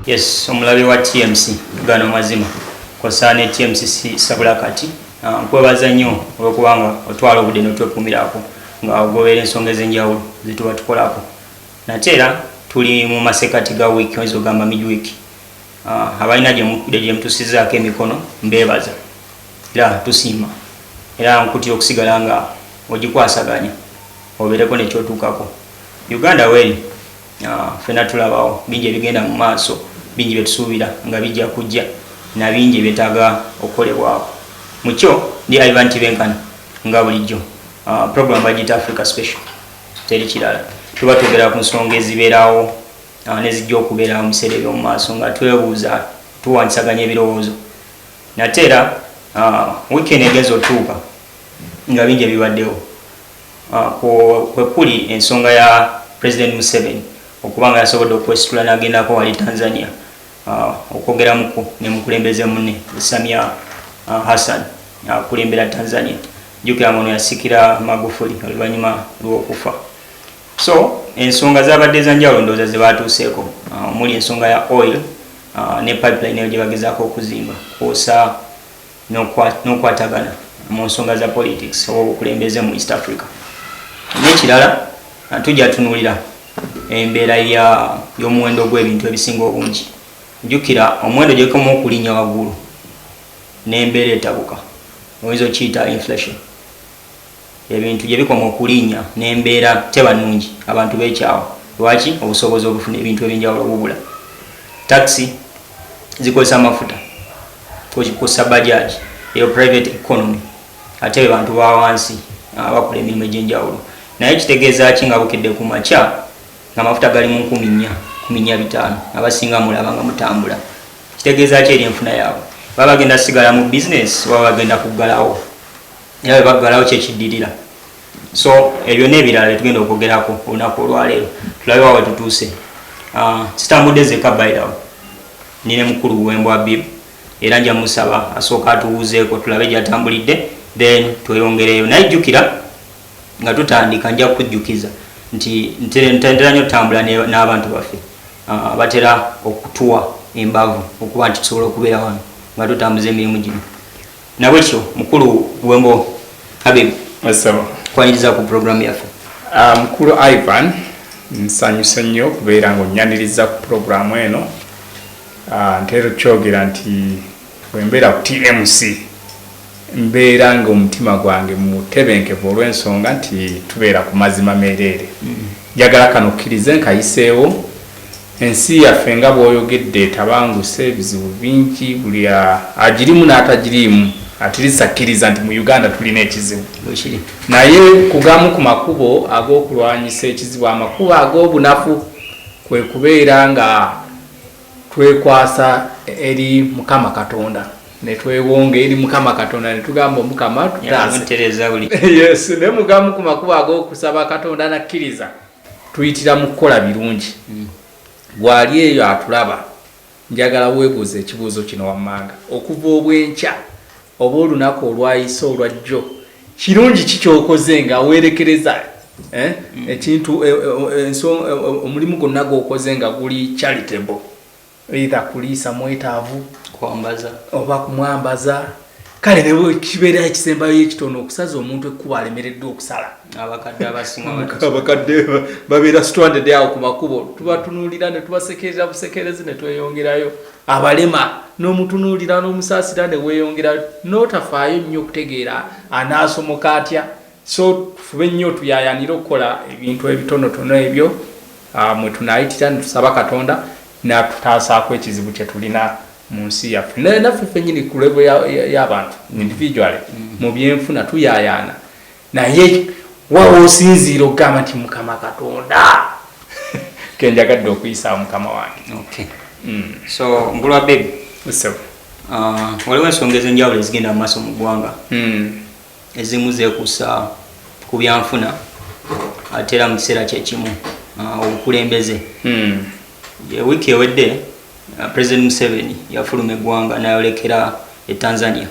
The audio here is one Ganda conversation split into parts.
Yes, omulabi wa TMC gano mazima kosane TMC sabula kati kwebaza nnyo olwokubanga otwala obudde n'otwekumirako nga ogobera ensonga ez'enjawulo zituba tukolako nateera tuli mu masekati ga wiiki oyinza ogamba midweek abalina gye mutusizaako emikono mbeebaza era tusiima era nkutira okusigala nga ogikwasaganya obeereko nekyotuukako Uganda weri fena tulabawo bingi ebigenda mu maaso bingi byetusuubira nga bijja kujja na bingi byetaaga okukolebwako mukyo ndi Ivan Tibenkana nga bulijjo program bagita Africa Special teri kirala tuba tugera ku nsonga ezibeerawo nezijja okubeera mu biseera by'omu maaso nga twebuuza tuwanisaganya ebirowoozo nateera weekend egenza otuuka nga bingi ebibaddewo kwe kuli ensonga ya President Museveni okubanga yasobodde okwesitula n'agendako wali Tanzania okwogeramuku ne mukulembeze munne Samia Hassan akulembera Tanzania jukira ngono yasikira Magufuli oluvannyuma lw'okufa so ensonga zabadde ez'enjawulo ndowooza ze baatuuseeko omuli ensonga ya oil ne pipeline eyo gye bagezaako okuzimba kw'ossa n'okwatagana mu nsonga za politics oba obukulembeze mu East Africa n'ekirala tujja tunuulira embeera y'omuwendo gw'ebintu ebisinga obungi jjukira omuwendo gyekoma okulinnya waggulu n'embeera etabuka oyinza okiyita inflation ebintu gye bikoma okulinnya n'embeera teba nnungi abantu beekyawa lwaki obusobozi obufuna ebintu ebyenjawulo obubula taxi zikozesa amafuta kussa bajaji eyo private economy ate bantu ba wansi bakola emirimu egy'enjawulo naye kitegeeza ki nga bukedde ku makya nga amafuta gali mu 14,500 abasinga mulaba nga mutambula kitegeeza ki eri enfuna yaabwe baba bagenda sigala mu business baba bagenda kuggalawo era bwe baggalawo kyekiddirira so ebyo n'ebirala byetugenda okwogerako olunaku olwaleero tulabe wawe tutuuse sitambudde zeka bayirawo nine mukulu w'embwa Bib era nja musaba asooka atuwuzeeko tulabe gyatambulidde then tweyongereyo naye jjukira nga tutandika nja kujjukiza nti ntera nnyo tutambula n'abantu baffe batera okutuwa embavu okuba nti tusobola okubeera wano nga tutambuza emirimu gino nabwekyo mukulu wembo Habib kwaniriza ku programu yaffe mukulu Ivan nsanyuse nnyo okubeera ng'onnyaniriza ku programu eno ntera kyogera nti bwembeera ku TMC mbeera ng'omutima gwange mutebenkevu olw'ensonga nti tubeera ku mazima meereere njagala kano okkirize nkayiseewo ensi yaffe nga bw'oyogedde tabanguse ebizibu bingi buli agirimu n'atagirimu atirisa kkiriza nti mu Uganda tulina ekizibu naye kugamu ku makubo ag'okulwanyisa ekizibu amakubo ag'obunafu kwe kubeera nga twekwasa eri Mukama Katonda netwewonga eri Mukama Katonda netugamba Mukama tutaasa yes ne mugamu ku makubo ag'okusaba Katonda nakkiriza tuyitira mu kukola birungi bwali eyo atulaba njagala weebuuza ekibuuzo kino wammanga okuva obwenkya oba olunaku olwayise olwajjo kirungi kikyokoze nga weerekereza ekintu omulimu gwonna gw'okoze nga guli charitable either kuliisa mwetaavu kwambaza oba kumwambaza kale ne kibeera ekisembayo ekitono okusaza omuntu ekkuba alemereddwa okusala abakadde abasinga abakadde babeera stranded awo ku makubo tubatunuulira ne tubasekerera busekerezi ne tweyongerayo abalema n'omutunuulira n'omusaasira ne weeyongera n'otafaayo nnyo okutegeera anaasomoka atya so tufube nnyo tuyaayanira okukola ebintu ebitonotono ebyo mwe tunaayitira ne tusaba Katonda n'atutaasaako ekizibu kye tulina mu nsi yaffe naffe ffennyini ku levo y'abantu individually mu byenfuna tuyaayaana naye wawa osinziira okugamba nti Mukama Katonda kenjagadde okuyisa Mukama wange so mbulwa Baby waliwo ensonga ez'enjawulo ezigenda mu maaso mu ggwanga ezimu zeekuusa ku byanfuna ate era mu kiseera kyekimu obukulembeze wiiki ewedde President Museveni yafuluma eggwanga n'ayolekera Tanzania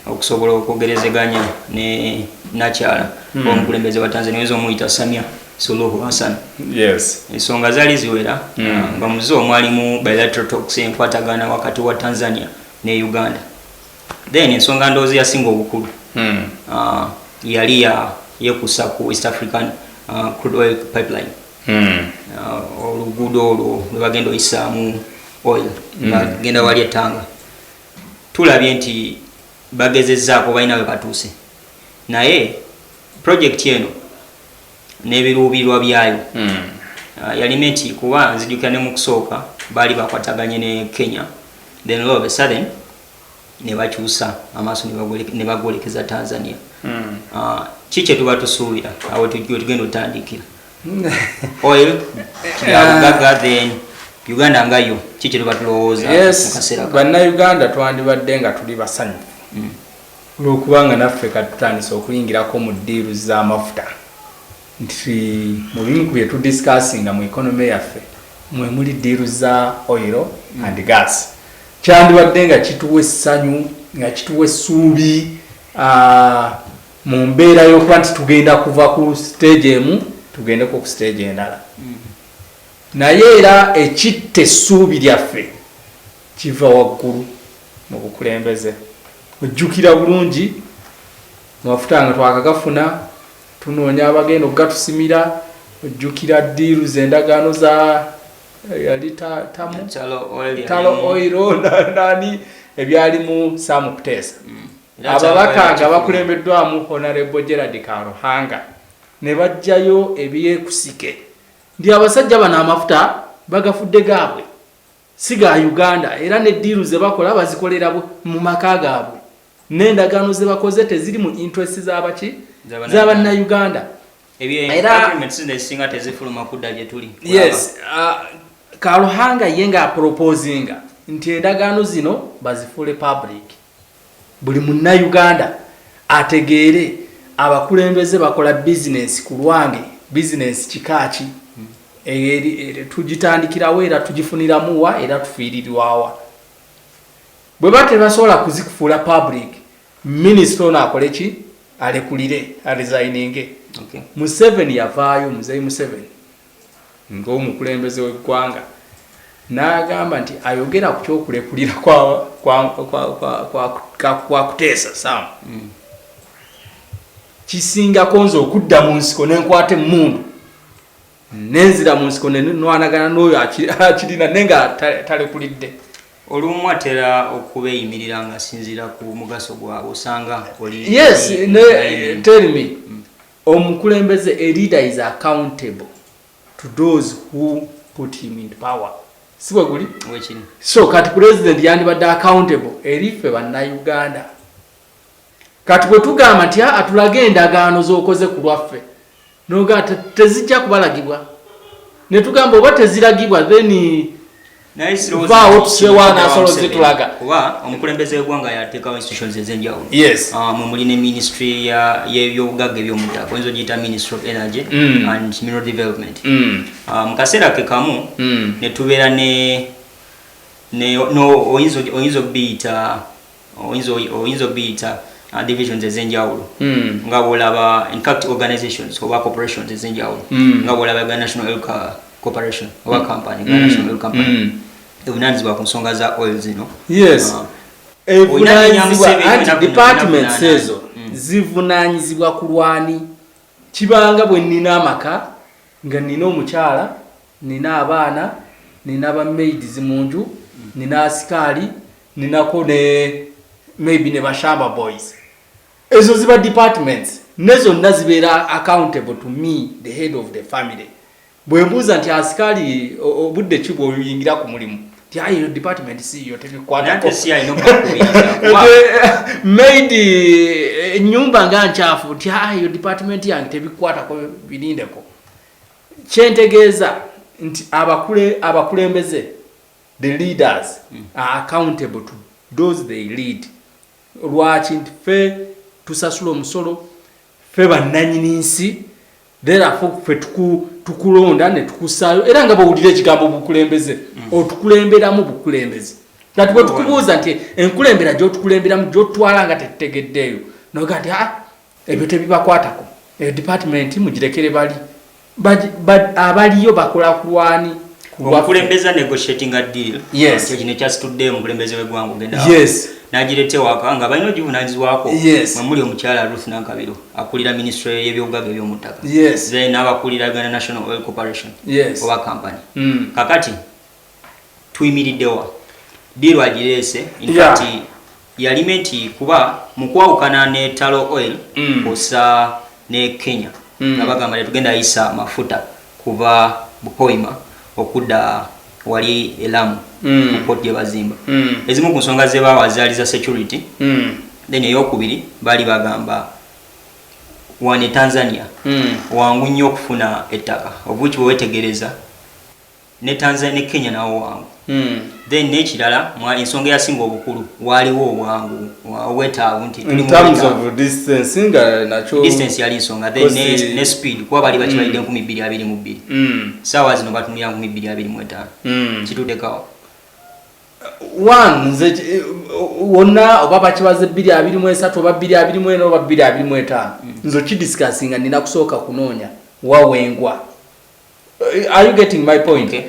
okusobola okwogerezeganya ne nakyala omukulembeze wa Tanzania oyinza omuyita Samia Suluhu Hassan. Yes. Ensonga zaali ziwera nga muzo omwalimu bilateral talks enkwatagana wakati wa Tanzania ne Uganda. Then ensonga ndoozi yasinga obukulu yali yekusa ku East African crude oil pipeline. Oluguudo olwo lwe bagenda oyisaamu oil bagenda wali Tanga. Tulabye nti bagezezzaako balina we batuuse. Naye project eno n'ebiruubirwa byayo yalina nti kuba nzijukira ne mu kusooka baali bakwataganye ne Kenya, then all of a sudden ne bakyusa amaaso ne bagolekeza Tanzania. Kiki tuba tusuubira awo tugenda otandikira oil yabugaga then Uganda ngayo kiki tuba tulowooza mu kaseera bannayuganda twandibadde nga tuli basanyufu olwokubanga naffe katutandisa okuyingirako mu ddiiru z'amafuta nti mu bimu ku bye tudiscussinga mu economy yaffe mwe muli ddiiru za oil and gas. Kyandibadde nga kituwa essanyu nga kituwa essuubi mu mbeera y'okuba nti tugenda kuva ku stage emu tugendeko ku stage endala. Naye era ekitta essuubi lyaffe kiva waggulu mu bukulembeze. Ojjukira bulungi amafuta nga twakagafuna tunoonya abagenda okugatusimira. Ojjukira ddiiru z'endagaano za yali Talo oil nani ebyali mu Sam Kutesa. Ababaka nga bakulembeddwamu Honorable Gerald Karuhanga ne bajjayo ebyekusike. Ndi abasajja bano amafuta bagafudde gaabwe siga Uganda era ne ddiiru ze bakola bazikolera mu maka gaabwe. N'endagaano ze bakoze teziri mu interest z'abaki z'abanna Uganda. Era singa tezifuluma kudda gye tuli. Yes, Karuhanga yenga proposinga nti endagaano zino bazifule public. Buli munna Uganda ategeere abakulembeze bakola business ku lwange business kikaaki tugitandikirawo era tugifuniramuwa era tufiirirwawa. Bwe batebasobola kuzikufuula public, minister ono akole ki alekulire aresigninge. Museveni yavaayo, Muzeeyi Museveni ng'omukulembeze w'eggwanga n'agamba nti ayogera ku kyokulekulira kwa Kuteesa Sam. Kisingako nze okudda mu nsiko n'enkwata emmundu n'enzira mu nsiko nenwanagana n'oyo akirina naye nga talekulidde. Olumu atera okubeeyimirira nga sinzira ku mugaso gwawe osanga oli. Yes, tell me. Omukulembeze a leader is accountable to those who put him in power. Siwe guli? Wechini. So kati president yandibadde accountable erife bannayuganda. Kati bwe tugamba nti atulage endagaano z'okoze ku lwaffe noga tezijja kubalagibwa ne tugamba oba teziragibwa then kuba omukulembeze w'eggwanga yateekawo institutions ez'enjawulo. Yes. Mwe muli ne ministry y'ebyobugagga eby'omuttaka oyinza ogiyita ministry of energy and mineral development. Mu kaseera ke kamu ne tubeera oyinza okubiyita divisions ez'enjawulo nga bw'olaba in fact organizations oba corporations ez'enjawulo nga bw'olaba National Oil Corporation oba company National Oil Company evunaanyizibwa ku nsonga za oil zino. Yes. Departments ezo zivunaanyizibwa ku lwani. Kibanga bwe nnina amaka nga nnina omukyala nnina abaana nnina bamaids mu nju nnina asikaali nninako ne maybe ne bashamba boys. Ezo ziba departments nezo nna zibeera accountable to me the head of the family. Bwe mbuuza nti asikaali obudde ki bw'oyingira ku mulimu ti ayo department si yo tebikwatako maid ennyumba nga nkyafu ti ayo department yange tebikwatako birindeko. Kyentegeeza nti abakulembeze the leaders are accountable to those they lead. Lwaki nti ffe tusasula omusolo ffe bannannyini nsi therefore ffe tukulonda ne tukusaayo era nga bawulira ekigambo bukulembeze otukulemberamu bukulembeze. Kati bwe tukubuuza nti enkulembera gy'otukulemberamu gy'otwala nga tetutegeddeeyo noga nti ebyo tebibakwatako department mugirekere bali but abaliyo bakola kulwani omukulembeza negotiating a deal yes kino kyasitudde omukulembeze w'eggwanga ogenda yes n'agirete waka nga balina ogivunaanyizibwako yes mwe muli omukyala Ruth Nankabiro akulira ministry y'ebyobugaga eby'omuttaka yes then n'abakulira Uganda National Oil Corporation yes oba company kakati tuyimiriddewa deal agireese in fact yalime nti kuba mu kwawukana ne Talo Oil osa ne Kenya nga bagamba ne tugenda ayisa mafuta kuva Bukoima okudda wali elamu ku port gye bazimba ezimu ku nsonga ze bawazaaliza security then eyokubiri bali bagamba wane Tanzania wangu nnyo okufuna ettaka obuki bwe wetegereza ne Tanzania ne Kenya nawo wangu then n'ekirala ensonga eyasinga obukulu waliwo obwangu obwetaavu nti in terms of distance nga nacho distance yali nsonga then ne speed kuba bali bakibalidde 222 saawa zino batumira 225 kitudekawo one nze wonna oba bakibaze 223 oba 224 oba 225 nzo kidiscussinga nina kusooka kunoonya wawengwa. Are you getting my point? Okay.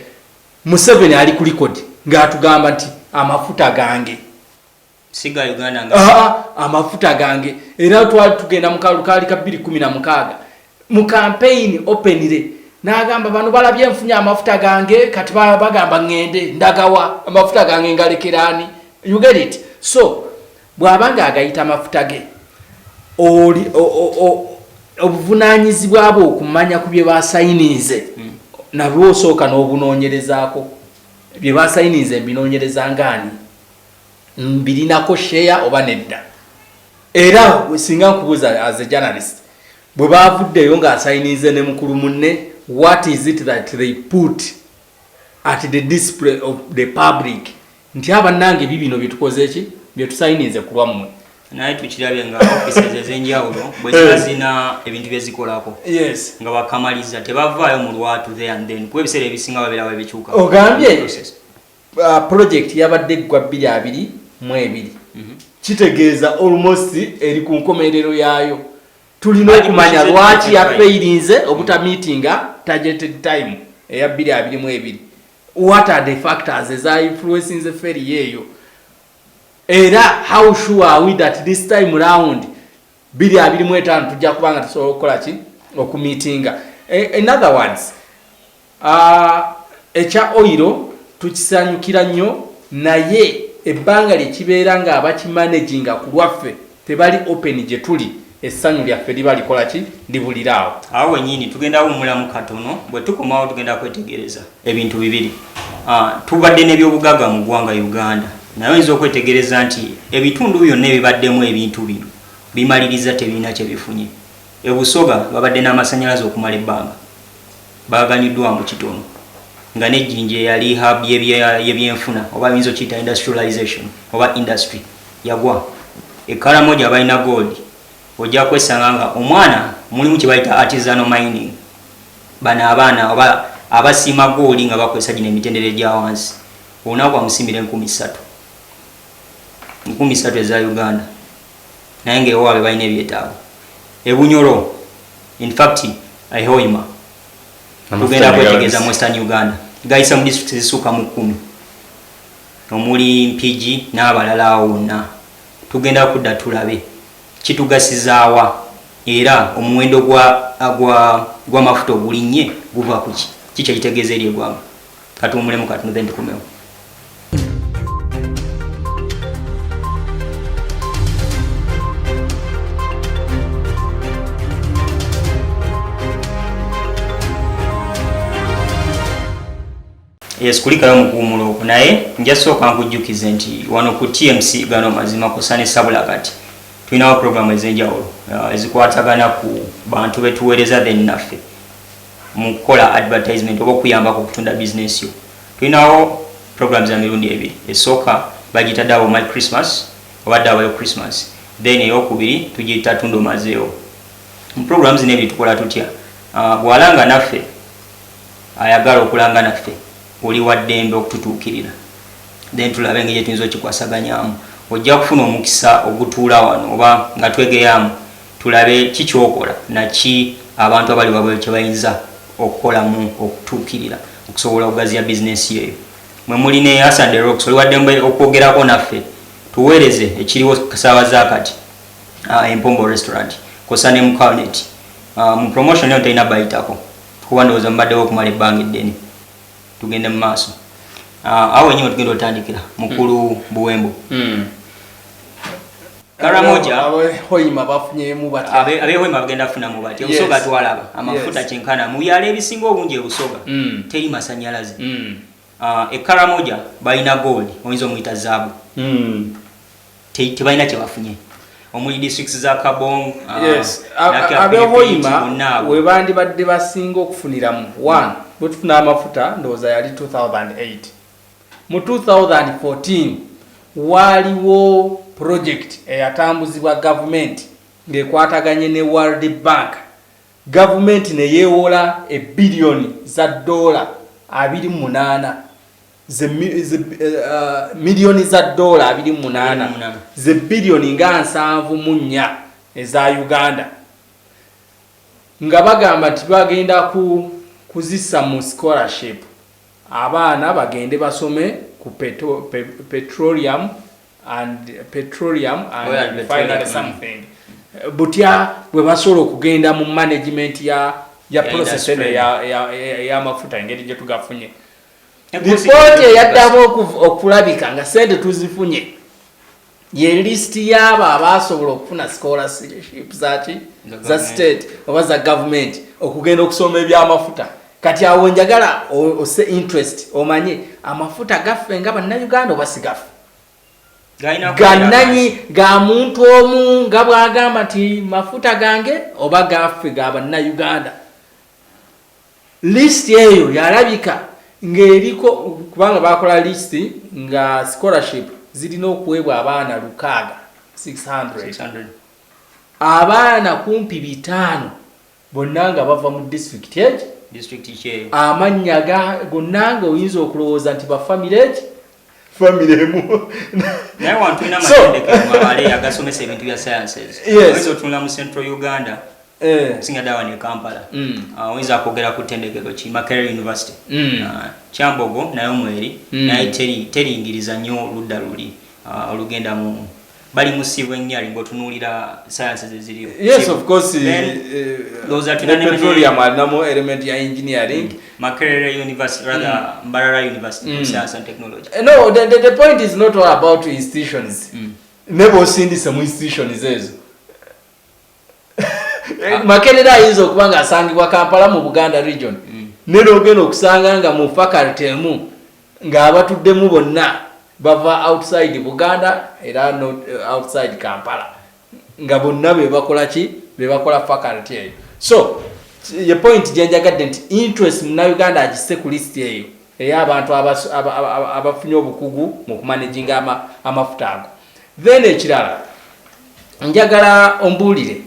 Museveni ali ku record ng'atugamba nti amafuta gange siga Uganda nga amafuta gange era tugenda mu kalukali ka 2016 mu campaign openire n'agamba bano balabye nfunya amafuta gange kati bagamba ngende ndagawa amafuta gange ngalekerani. You get it? So bwabanga agayita amafuta ge oli obuvunanyizibwa abo okumanya ku bye basayinize nabwo osooka n'obunoonyerezaako bye basayinize binoonyereza ngani mbirinako share oba nedda. Era singa nkubuuza as a journalist bwe baavuddeyo ng'asayinize ne mukulu munne, what is it that they put at the display of the public nti abannange bibino byetukoze ki byetusayinize ku lwammwe naye tukirabye nga offices ez'enjawulo bwe ziba zina ebintu bye zikolako yes nga bakamaliza tebavaayo mu lwatu there and then kuba ebiseera ebisinga babeera babikyuka ogambye project yabadde gwa 2022 kitegeeza almost eri ku nkomerero yaayo. Tulina okumanya lwaki yafeirinze obutamitinga targeted time eya 2022. What are the factors eza influencing the ferry yeyo? Era how sure are we that this time round 2025 tujja kubanga tusobola okukola ki okumitinga? In other words, echa oiro tukisanyukira nnyo naye ebbanga likibeera nga abakimanaginga ku lwaffe tebali open gye tuli essanyu lyaffe liba likola ki libuliraawo. Awo wennyini tugenda wumulamu katono bwe tukomawo tugenda kwetegereza ebintu bibiri. Tubadde n'ebyobugaga mu ggwanga Uganda naye oyinza okwetegereza nti ebitundu byonna ebibaddemu ebintu bino bimaliriza tebirina kye bifunye. Ebusoga babadde n'amasannyalaze okumala ebbanga baaganyuddwamu kitono nga n'ejjinja eyali hub y'ebyenfuna oba oyinza okiyita industrialization oba industry yagwa. Ekaramoja balina gold ojja kwesanga nga omwana mulimu kye bayita artisanal mining. Bano abaana oba abasiima gold nga bakozesa gino emitendera egya wansi olunaku amusimbira 3,000 eza Uganda naye ng'ewaabe balina ebyetaago. Ebunyoro in fact Hoima tugenda kwetegeeza mu Western Uganda gayisa mu district zisuuka mu 10 omuli Mpigi n'abalala awo wonna tugenda kudda tulabe kitugasizaawa era omuwendo gw'amafuta ogulinnye guva ku ki kyekitegeeza eri eggwanga. Katuwumulemu katono then tukomewo. Yes, kulikayo mukuumulo okwo naye nja sooka nkujjukize nti wano ku TMC gano mazima kusane sabula kati tulinawo programu ez'enjawulo ezikwatagana ku bantu betuweereza then naffe mu kukola advertisement oba okuyambako okutunda bizinesi yo. Tulinawo programs za mirundi ebiri. Esooka bagiyita Double My Christmas oba Double Christmas, then eyokubiri tugiyita Tunda Omazeewo. Mu programs zino ebiri tukola tutya? Bw'alanga naffe ayagala okulanga naffe oli waddembe okututuukirira then tulabe engeri tuyinza okikwasaganyamu. Ojja kufuna omukisa ogutuula wano oba nga twegeyamu tulabe kikyokola naki abantu abali wabwe kye bayinza okukolamu okutuukirira okusobola okugaziya bizinesi yeyo. Mwe muli ne Hassan the Rocks oliwadde okwogerako naffe tuweereze ekiriwo kasaabaza akati Empombo restaurant kosa ne Mukanet mu promotion yo tayina bayitako kuba ndowooza mbaddewo okumala ebbanga eddene tugende mu maaso awo enyiwe tugenda otandikira mukulu Buwembo. Karamoja Hoima bafunyemu bati Hoima bagenda kufunamu bati Busoga twalaba amafuta kyenkana mu byalo ebisinga obungi Busoga teri masannyalaze. Karamoja balina gold oyinza omuyita zaabu tebalina kye bafunye omuli districts za Kabong. Hoima we bandibadde basinga okufuniramu 1 bwe tufuna amafuta ndowooza yali 2008. Mu 2014 waliwo project eyatambuzibwa government ng'ekwataganye ne World Bank. Government ne yeewola $1 billion milioni za dola 28 ze bilioni nga 7.4 eza Uganda nga bagamba nti bagenda kuzissa mu scholarship abaana bagende basome ku petroleum and refinery something butya bwe basobola okugenda mu management ya process ya mafuta engeri gye tugafunye. Report yaddako okulabika nga sente tuzifunye ye list y'abo abasobola okufuna scholarship za state oba za government okugenda okusoma ebyamafuta. Kati awo njagala ose interest omanye amafuta gaffe nga bannayuganda oba sigafu gananyi ga muntu omu nga bwagamba nti mafuta gange oba gaffe ga bannayuganda. List eyo yalabika ng'eriko kubanga bakola list nga scholarship zirina okuweebwa abaana 600 abaana kumpi 5 bonna nga bava mu district kye amannya gonna nga oyinza okulowooza nti bafamily emu naye wantu ina amatendekero mabale agasomesa ebintu bya sciences oyinza otunula mu Central Uganda singa dawa ne Kampala oyinza kwogera ku ttendekero ki Makerere University Kyambogo nayo mweri naye teringiriza nnyo ludda luli olugenda mu bali mu civil engineering otunuulira sciences eziriyo. Yes, of course. Those are petroleum alinamu element ya engineering. Makerere University rather Mbarara University Science and Technology. No, the point is not all about institutions. Never osindise mu institutions ezo. Makerere ayinza okuba nga asangibwa Kampala mu Buganda region. Nero ogenda okusanga nga mu faculty emu nga abatuddemu bonna bava outside Buganda era not outside Kampala nga bonna bebakola faculty eyo. So your point gyenjagadde nti interest mu Uganda agisse ku list eyo ey'abantu abafunye obukugu mu kumanaginga amafuta ago. Then ekirala njagala ombuulire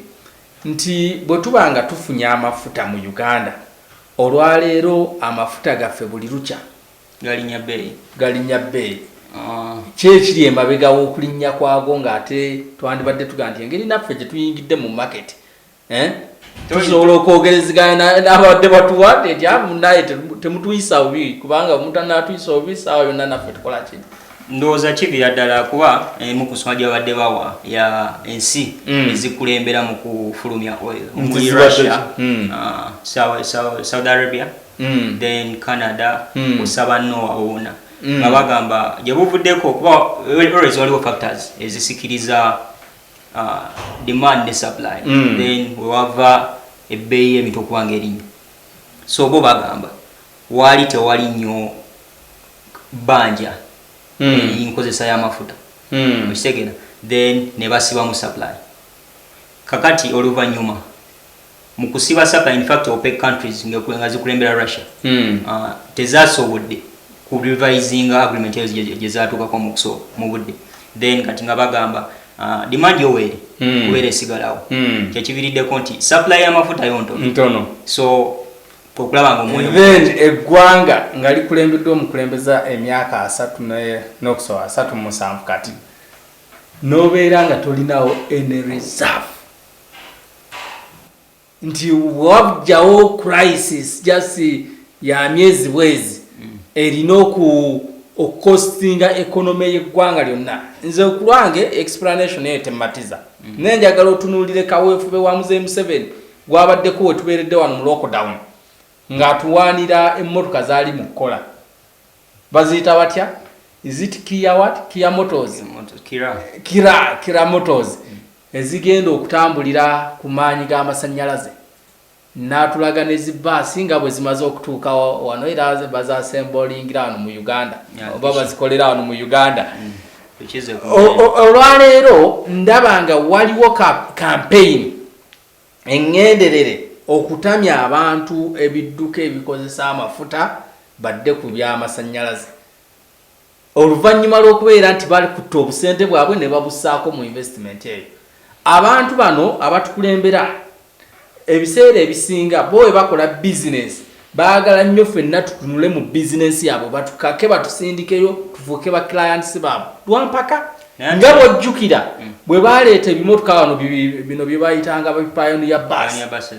nti bwe tubanga tufunye amafuta mu Uganda olwaleero amafuta gaffe buli lukya galinnya bbeeyi. Kyekiri emabega w'okulinnya kwago ng'ate twandibadde tugaa nti engeri naffe gye tuyingidde mu market tusobola okwogerezeganya n'abadde batuwa nti naye temutuyisa bubi kubanga omutanatuyisa bubi saawa yonna naffe tukola ki. Ndowooza kibira ddala kuba emu ku nsonga gy'abadde bawa ya ensi ezikulembera mu kufulumya oil omuli Russia, Saudi Arabia, then Canada, osaba Noah wonna nga bagamba gye buvuddeko kuba always waliwo factors ezisikiriza demand ne supply then wewava ebbeeyi y'ebintu okuba ng'erinnyo. So bo bagamba waali tewali nnyo bbanja enkozesa y'amafuta okitegera then ne basiba mu supply. Kakati oluvannyuma mu kusiba supply, in fact OPEC countries nga zikulembera Russia tezasobodde ku revising agreement ezo gye zaatuukako mu budde, then kati nga bagamba demand yoweeri kubeera esigalawo kyekibiriddeko nti supply y'amafuta yo ntono. So okulaba nga omwoyo then eggwanga nga likulembeddwa omukulembeza emyaka 37 kati n'obeera nga tolinawo any reserve nti wabjawo crisis just ya myezi bwezi erina okukostinga economy y'eggwanga lyonna. Nze okulwange explanation eyo tematiza nenjagala otunuulire kaweefube wa Muzeeyi Museveni gwabaddeko we tubeeredde wano mu lockdown ng'atuwaanira emmotoka zaali mu kukola baziyita batya is it Kia Motors Kira Motors ezigenda okutambulira ku maanyi g'amasannyalaze n'atulaga ne zibaasi nga bwe zimaze okutuuka wano era bazasemblingira wano mu Uganda oba bazikolera wano mu Uganda. Olwaleero ndaba nga waliwo campaign engenderere okutamya abantu ebidduka ebikozesa amafuta badde ku by'amasannyalaze oluvannyuma lw'okubeera nti bali kutta obusente bwabwe ne babussaako mu investment eyo. Abantu bano abatukulembera ebiseera ebisinga bo bakola business baagala nnyo ffenna tutunule mu business yaabwe batukake batusindikeyo tufuuke ba clients baabwe lwampaka nga bw'ojjukira bwe baleeta ebimotoka wano bino bye bayitanga Pioneer Bus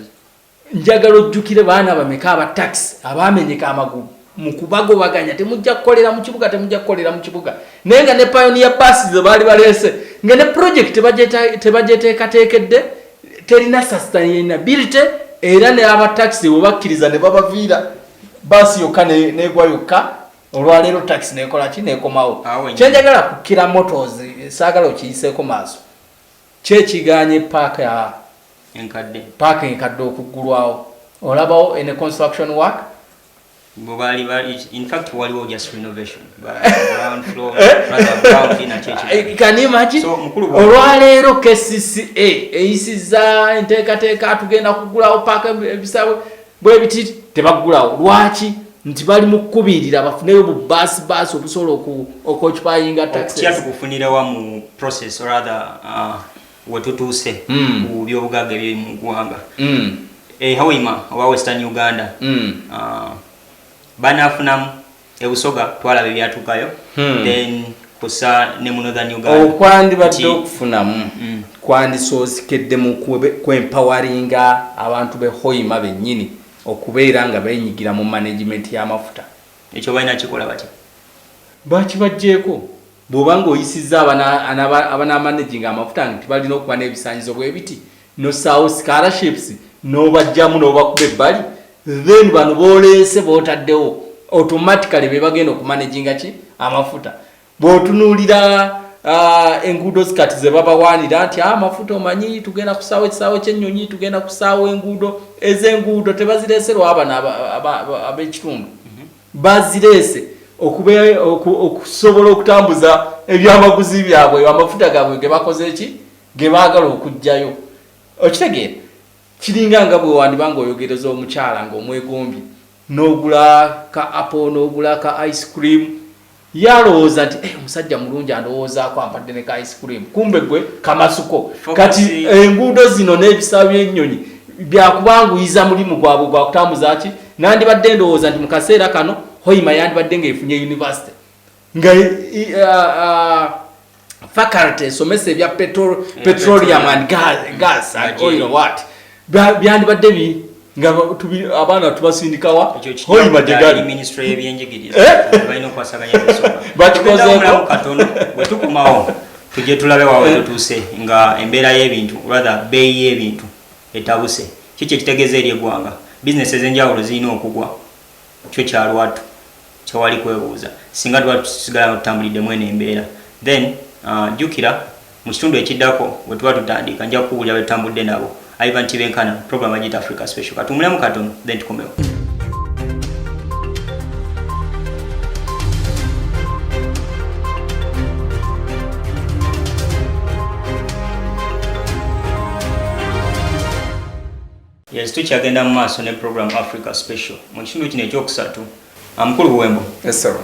njagala ojjukire baana bameka aba taxi abamenyeka amagulu mu kubagobaganya temujja kukolera mu kibuga naye nga ne Pioneer Bus ze baali baleese nga ne project tebajeteekateekedde terina sustainability era ne aba taxi bwe bakkiriza ne babaviira basi yokka negwa yokka olwaleero taxi nekola ki nekomawo. Kyenjagala ku Kira Motors saagala okiyiseeko maaso kyekiganye paaka enkadde okuggulwawo olabawo in construction work in fact waliwo just renovation ground floor ground in a church. Can you imagine? Olwaleero KCCA eyisiza enteekateeka tugenda kuggulawo paaka ebisabwe bwe biti tebaggulawo. Lwaki? Nti bali mu kukubirira bafuneyo bu bus obusobola occupyinga taxes kyatukufunira wa mu process or rather wetutuuse ku by'obugagga eby'omu ggwanga. Hoima owa Western Uganda banafunamu ebusoga twalaba ebyatuukayo then kusa ne mu Northern Uganda okwandibadde okufunamu kwandisoozikedde mu kwempoweringa abantu be Hoima bennyini okubeera nga beenyigira mu management y'amafuta. Ekyo balina kikola batya bakibajjeeko bw'obanga oyisizza abanaamanaging amafuta nti balina okuba n'ebisaanyizo bw'ebiti nosaawo scholarships n'obajjamu n'obakuba ebbali then bano booleese bootaddewo automatically be bagenda okumanaginga ki amafuta. Bw'otunuulira enguudo zikati ze babawaanira nti amafuta omanyi tugenda kusaawo ekisaawo ky'ennyonyi tugenda kusaawo enguudo ez'enguudo tebazireeserwa abana ab'ekitundu bazireese okusobola okutambuza ebyamaguzi byabwe amafuta gaabwe ge bakoze ki ge baagala okuggyayo. Okitegeera kiringa nga bwe wandibanga oyogereza omukyala ng'omwegombye n'ogula ka apple n'ogula ka ice cream yalowooza nti omusajja mulungi andowoozaako ampadde ne ka ice cream kumbe gwe kamasuko. Kati enguudo zino n'ebisaawe by'ennyonyi byakubanguyiza mulimu gwabwe gwa kutambuza ki nandibadde ndowooza nti mu kaseera kano Hoima yandibadde ng'efunye university nga faculty esomesa ebya petroleum and gas and oil what byandibadde nga abaana tubasindikawa Hoima gyegali ministry y'ebyenjigiriza balina okwasaganya ebisoka bakikozeeko katono bwe tukumawo tujje tulabe wawe tutuuse nga embeera y'ebintu rather beeyi y'ebintu etabuse kiki ekitegeeza eri eggwanga business ez'enjawulo zirina okugwa kyo kyalwatu kyewali kwebuuza singa tuba tusigala tutambulidde mwene embeera then jjukira mu kitundu ekiddako bwe tuba tutandika nja kukuwulira bwe tutambudde nabo Ivan Tibenkana program agita Africa Special katumulemu katono then tukomewo. Yes, tukyagenda mu maaso ne program Africa Special mu kitundu kino ekyokusatu amukulu Buwembo. Yes sir.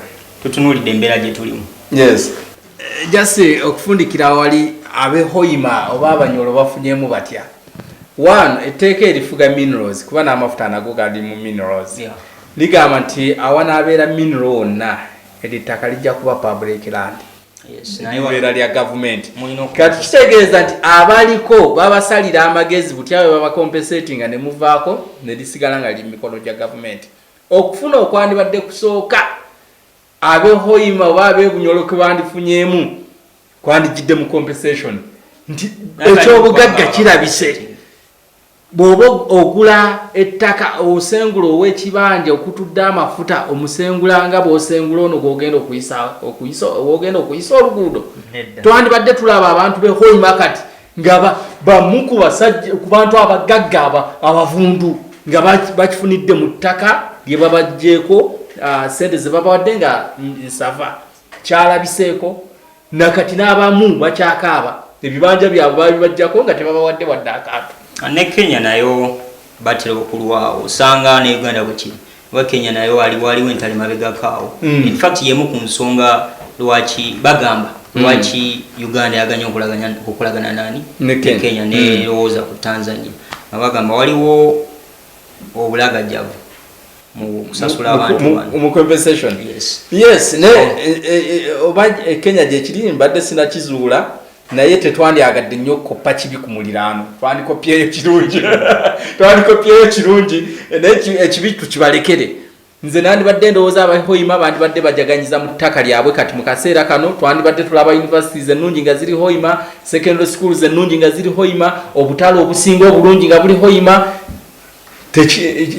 Tutunuulidde embeera gye tulimu. Yes. Just okufundikira wali abe Hoima oba abanyolo bafunyemu batya. One, etteeka erifuga minerals kuba n'amafuta nago gali mu minerals. Ligamba nti awanaabeera mineral wonna ettaka lijja kuba public land. Yes, nayo lya government. Mulino Kati kitegeeza nti abaliko babasalira amagezi butya baba compensating ne muvaako ne lisigala nga li mikono gya government. Okufuna okwandibadde kusooka abehoyima oba abebunyoloke bandifunyemu kwandigidde mu compensation nti ekyobugagga kirabise bw'oba ogula ettaka osengula ow'ekibanja okutudde amafuta omusengulanga bw'osengula ono gw'ogenda okuyisa oluguudo twandibadde tulaba abantu behoyima kati nga bamu ku bantu abagagga abavundu nga bakifunidde mu ttaka lye babagjeeko sente ze babawadde nga nsava kyalabiseeko nakati n'abamu bakyakaaba ebibanja byabwe babibajjako nga tebabawadde wadde akantu. Ne Kenya nayo batera okulwawo osanga ne Uganda bwe kiri wa Kenya nayo waliwo entali mabegakaawo. In fact yemu ku nsonga lwaki bagamba lwaki Uganda yaganya okulagana nani ne Kenya ne lowooza ku Tanzania bagamba waliwo obulagajjavu mu kusasula abantu mu compensation. Yes ne oba Kenya gye kiri mbadde sinakizuula naye tetwandyagadde nnyo koppa kibi ku muliraano twandikopyeyo kirungi ekibi tukibalekere. Nze nandibadde ndowooza abahoyima bandibadde bajaganyiza mu ttaka lyabwe kati mu kaseera kano twandibadde tulaba universities ennungi nga ziri hoyima, secondary schools ennungi nga ziri hoyima, obutale obusinga obulungi nga buli hoyima.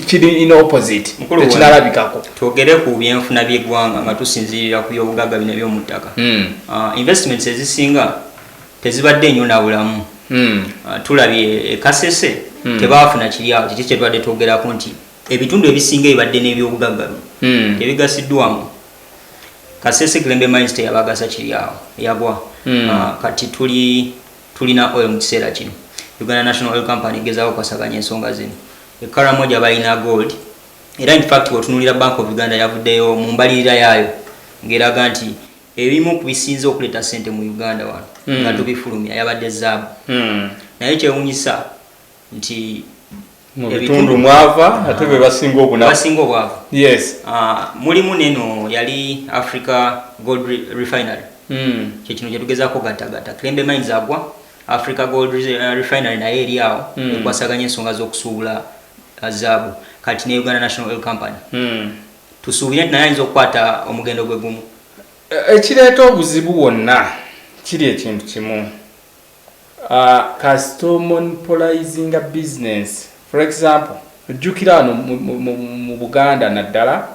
Kiri in opposite tekinalabikako. Twogere ku byenfuna by'eggwanga nga tusinziirira ku byobugagga bino ebyomuttaka. Investments ezisinga tezibadde nnyo na bulamu. Tulabye e Kasese tebaafuna kiryawo kiki kye twadde twogerako nti ebitundu ebisinga ebibadde n'ebyobugagga tebigasiddwamu. Kasese Glembe Mines teyabagasa kiryawo yagwa. Kati tulina oil mu kiseera kino. Uganda National Oil Company gezaako kwasaganya ensonga zino. Karamoja balina gold era in fact otunulira Bank of Uganda yavuddeyo mu mbalirira yaayo ngeraga nti ebimu ku bisinze okuleeta ssente mu Uganda wano nga tubifulumya yabadde zaabu. Naye kyewunyisa nti ebitundu mwava ate be basinga obwavu. Yes. Mulimu neno yali Africa Gold Refinery. Kyekino kye tugezaako gattagatta. Glembe Mines agwa, Africa Gold Refinery naye eri awo ekwasaganya ensonga z'okusuubula zaabu kati ne Uganda National Oil Company. Tusuubire nti naye ayinza okukwata omugendo gwe gumu. Ekireeta obuzibu bwonna kiri ekintu kimu. Kasito monopolizing a business. For example, jjukira wano mu Buganda naddala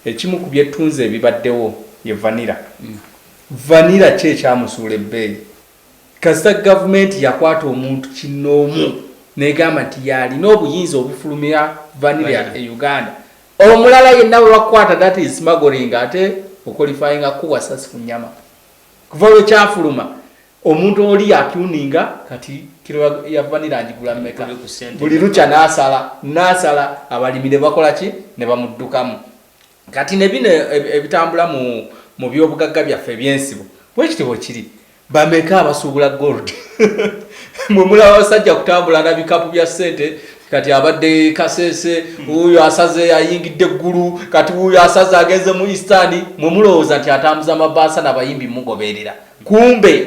ekimu ku byettunze ebibaddewo ye vanilla. Vanilla ki ekyamusuula ebbeeyi. Kasita gavumenti yakwata omuntu kinoomu negamba nti yalina obuyinza obufulumira vanilla e Uganda. Omulala yenna bwe bakwata that is smuggling ate okwalifyinga kuwa sasi ku nnyama. Kuva lwe kyafuluma omuntu oli yatuninga kati kilo ya vanilla njigula mmeka. Buli lukya n'asala abalimi ne bakola ki ne bamuddukamu. Kati ne bino ebitambula mu byobugagga byaffe ebyensibo bwekitibwa kiri bameka abasuubula gold. Mwe mulaba abasajja kutambula na bikapu bya ssente kati abadde Kasese huyo asaze ayingidde eggulu kati huyo asaze agenze mu Eastern mwe mulowooza nti atambuza amabaasa n'abayimbi mugoberera kumbe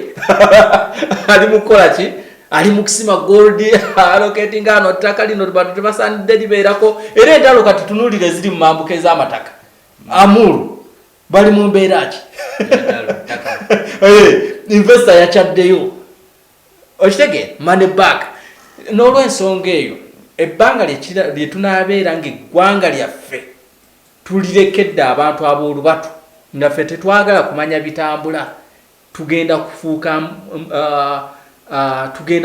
ali mukola ki ali mukisima gold allocating ano ttaka lino bantu tebasanidde libeerako era entalo kati tunulire ziri mu mambuka ez'amataka Amuru bali mu mbeera ki investor yakyaddeyo okitege money back n'olw'ensonga eyo ebbanga lye tunaabeera ng'eggwanga lyaffe tulirekedde abantu ab'olubatu naffe tetwagala kumanya bitambula tugenda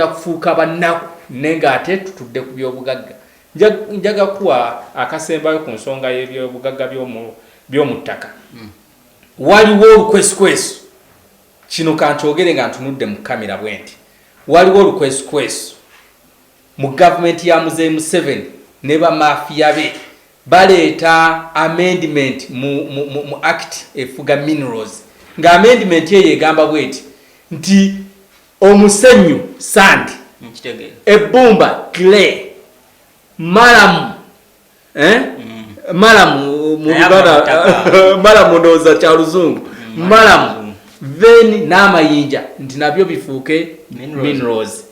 kufuuka bannaku naye ng'ate tutudde ku byobugagga. Njaga kuwa akasembayo ku nsonga y'ebyobugagga by'omu ttaka. Waliwo olukwesukwesu kino kankyogere nga ntunudde mu kamera bwenti. Waliwo olukwesukwesu mu gavumenti ya Mzee Museveni ne bamafiya be baleeta amendment mu act efuga minerals nga amendment eyo egamba bweti nti omusenyu sand ebbumba clay malamu malamu mu Uganda malamu ndowooza kya luzungu malamu then n'amayinja nti nabyo bifuuke minerals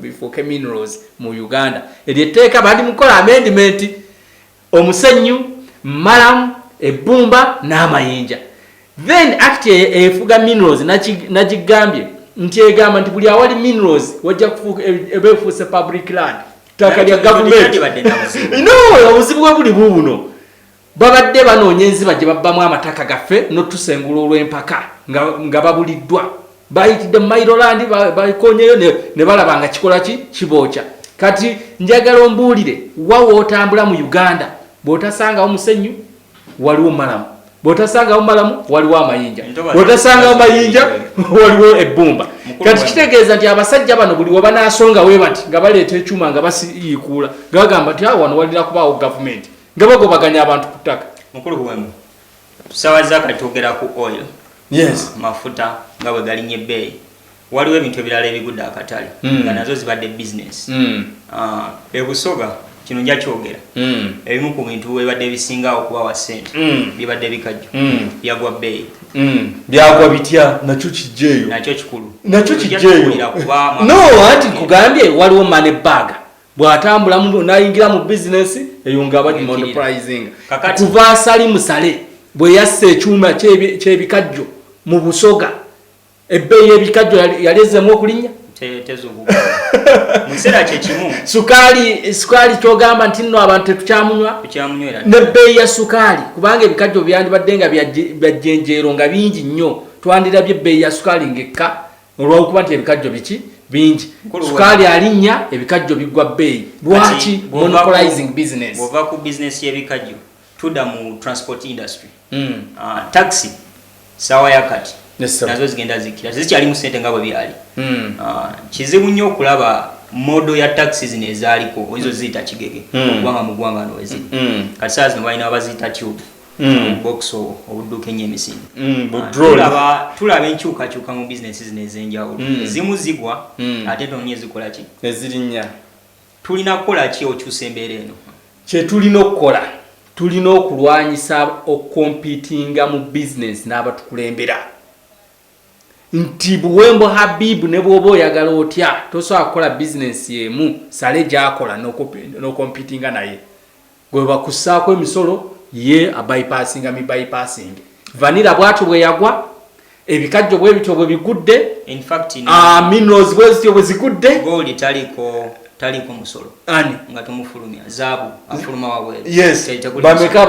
bifuuke minerals mu Uganda. Eryo etteeka bali mukola amendment omusenyu, malamu, ebbumba n'amayinja. Then act efuga minerals nagigambye nti egamba nti buli awali minerals wajja kufuuka ebefuuse public land, ttaka lya government. No, obuzibu bwe buli buuno. Babadde banoonya enziba gye babbamu amataka gaffe n'otusengula olw'empaka nga babuliddwa. Bayitidde mu Mairoland bakonyeyo ne balaba nga kikola kibookya. Kati njagala ombuulire wawo otambula mu Uganda bw'otasangawo musenyu waliwo malamu, bw'otasangawo malamu waliwo amayinja, bw'otasangawo mayinja waliwo ebbumba. Kati kitegeeza nti abasajja bano buli wabanaasonga we bati nga baleeta ekyuma nga basiyiikuula gagamba nti awo wano walira kubaawo gavumenti nga bagobaganya abantu ku ttaka. Mukulu wemu tusawaza katwogera ku oil, yes, mafuta nga bwe galinye ebbeeyi, waliwo ebintu ebirala ebigudde akatale nga nazo zibadde business. Ebusoga kino nja kyogera, ebimu ku bintu ebibadde bisingawo okubawa ssente bibadde bikajjo byagwa bbeeyi. Byagwa bitya? Nakyo kijjeeyo, nakyo kikulu, nakyo kijjeeyo. No, anti kugambye waliwo money bag bw'atambula n'ayingira mu business eyo nga bali monopolizing. Kuva asali musale bwe yasse ekyuma ky'ebikajjo mu Busoga, ebbeeyi y'ebikajjo yalezemu okulinnya. Musera kyekimu sukaali kyogamba nti nno abantu tetukyamunywa n'ebbeeyi ya sukaali, kubanga ebikajjo byandibadde nga byajjenjeero nga bingi nnyo, twandirabye ebbeeyi ya sukaali ngekka olw'okuba nti ebikajjo biki bingi. Sukaali alinnya ebikajjo bigwa bbeeyi. Lwaki? Monopolizing business. Bw'ova ku business y'ebikajjo tudda mu transport industry. Taxi sawa yakati nazo zigenda zikira, zikyali mu ssente nga bwe byali. Kizibu nnyo okulaba modo ya taxi zino ezaaliko ezo ziyita kigege okubanga mu ggwanga no weziri. Kati saa zino balina baziyita tube box obudduka ennyo emisinde. Tulaba enkyukakyuka mu bizinesi zino ez'enjawulo. Ezimu zigwa ate tonye zikola ki? Ezirinnya. Tulina kukola ki okyusa embeera eno? Kye tulina okukola, tulina okulwanyisa okompitinga mu bizinesi n'abatukulembera. Nti Buwembo Habibu ne bw'oba oyagala otya tosobola kukola bizinesi emu sale gy'akola n'okompitinga naye. Gwe bakussaako emisolo ye abypassinga mi bypassing. Vanilla bwatu bwe yagwa, ebikajjo bwe bityo bwe bigudde, in fact minerals bwe zityo bwe zigudde, gold taliko musolo ani nga tumufulumya zaabu afuluma wabwe. Yes, bameka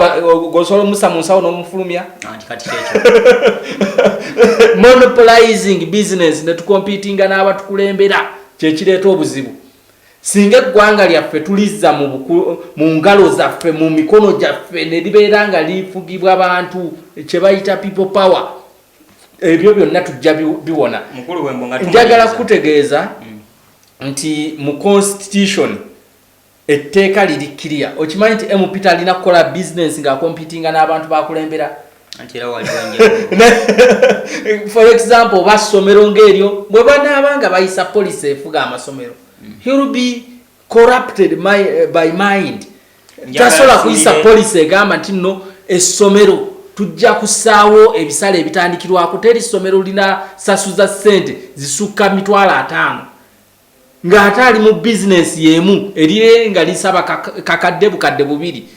gosolo musa munsawo n'omufulumya anti kati kyekyo. Monopolizing business ne tukompitinga n'abatukulembera kyekireeta obuzibu. Singa eggwanga lyaffe tulizza mu ngalo zaffe mu mikono gyaffe ne libeera nga lifugibwa abantu kye bayita people power, ebyo byonna tujja biwona. Njagala kutegeeza nti mu constitution etteeka lirikkirya. Okimanyi nti MP talina kukola business nga competinga n'abantu bakulembera. For example, oba ssomero ng'eryo bwe banaabanga bayisa police efuga amasomero, he will be corrupted by mind. Tasobola kuyisa police egamba nti nno essomero tujja kusaawo ebisale ebitandikirwako, teri ssomero lina sasuza ssente zisukka $5,000 ng'ate ali mu business y'emu eriye nga lisaba kakadde bukadde bubiri.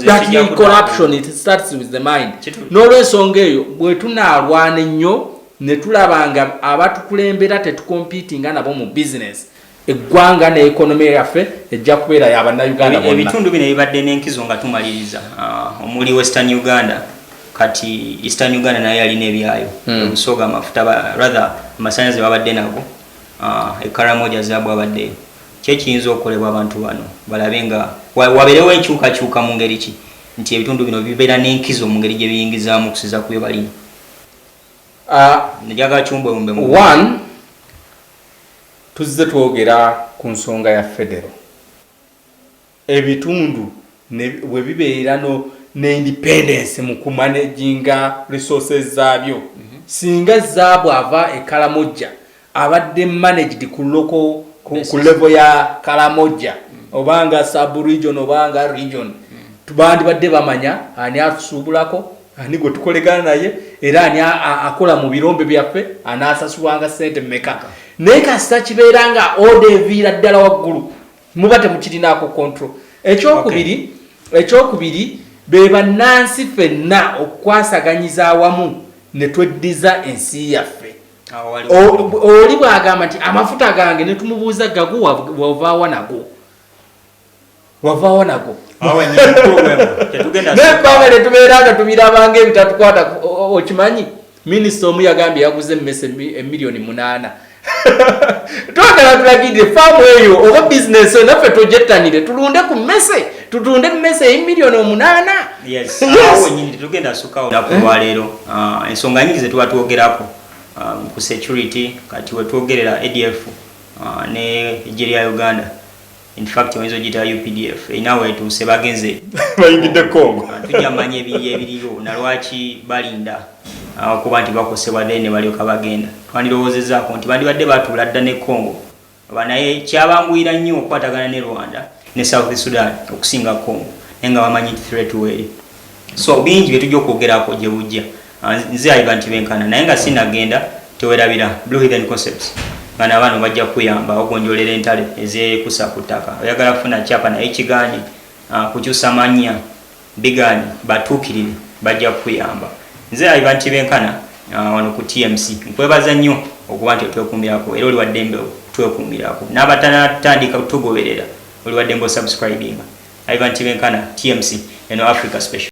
That corruption, it starts with the mind. N'olw'ensonga eyo bwe tunaalwana ennyo ne tulabanga abatukulembera tetukompitinga nabo mu business, eggwanga ne economy yaffe ejja kubeera y'Abannayuganda bonna. Ebitundu bino ebibadde n'enkizo nga tumaliriza omuli Western Uganda, kati Eastern Uganda naye yalina ebyayo. Obusoga amafuta rather amasannyalaze babadde nago, ekaramoja zaabu abaddeyo. Kyekiyinza okukolebwa abantu bano balabe nga wabeerewo enkyukakyuka mu ngeri ki nti ebitundu bino bibeera n'enkizo mu ngeri gye biyingizaamu okusiza ku bye balina. Njagala kyumbwewumbe mu one, tuzze twogera ku nsonga ya federo. Ebitundu bwe bibeera n'independence mu kumanaginga resources zaabyo. Singa zaabu ava e Karamoja abadde managed ku level ya Karamoja obanga sub region obanga region, tubandibadde bamanya ani atusuubulako ani gwe tukolegana naye era ani akola mu birombe byaffe anasasulwanga sente mmeka naye kasita kibeera nga oda eviira ddala waggulu muba temukirinaako control. Ekyokubiri be bannansi ffenna okukwasaganyiza awamu ne tweddiza ensi yaffe. Oli bw'agamba nti amafuta gange ne tumubuuza gagu wavaawa nago nebbanga letubeera nga tubirabanga ebitatukwata okimanyi minisita omu yagambye yaguze emmese emiliyoni 8 twagala tulagirire faamu eyo oba bizinesi eyo naffe tojettanire tulunde ku mmese tutunde emmese emiliyoni 8. wenyini tetugenda sukawo nakulwaleero ensonga nyingi zetuba twogerako ku security kati wetwogerera ADF ne eggye Uganda. In fact wenzo jita UPDF inawe etuuse bagenze bayingidde Congo tujja manye ebiriyo nalwaki balinda kuba nti bakosebwa ne balyoka bagenda twandirowozezaako nti bandibadde batuula dda ne Congo banaye kyabanguira nnyo okukwatagana ne Rwanda ne South Sudan okusinga Congo naye nga bamanyi threat weri so bingi byetujja okwogerako gye bujja nze Ivan Tibenkana naye nga sinagenda tewerabira Blue Heathen Concepts bana abantu bajja kuyamba ogonjolera entale ezekusa ku ttaka oyagala kufuna kyapa naye kigaanye kukyusa mannya bigani batuukirire bajja kuyamba. Nze Ivan Tibenkana wano ku TMC nkwebaza nnyo okuba nti twekumirako era oli waddembe twekumirako n'abatanatandika tugoberera oli waddembe subscribinga. Ivan Tibenkana TMC eno Africa Special.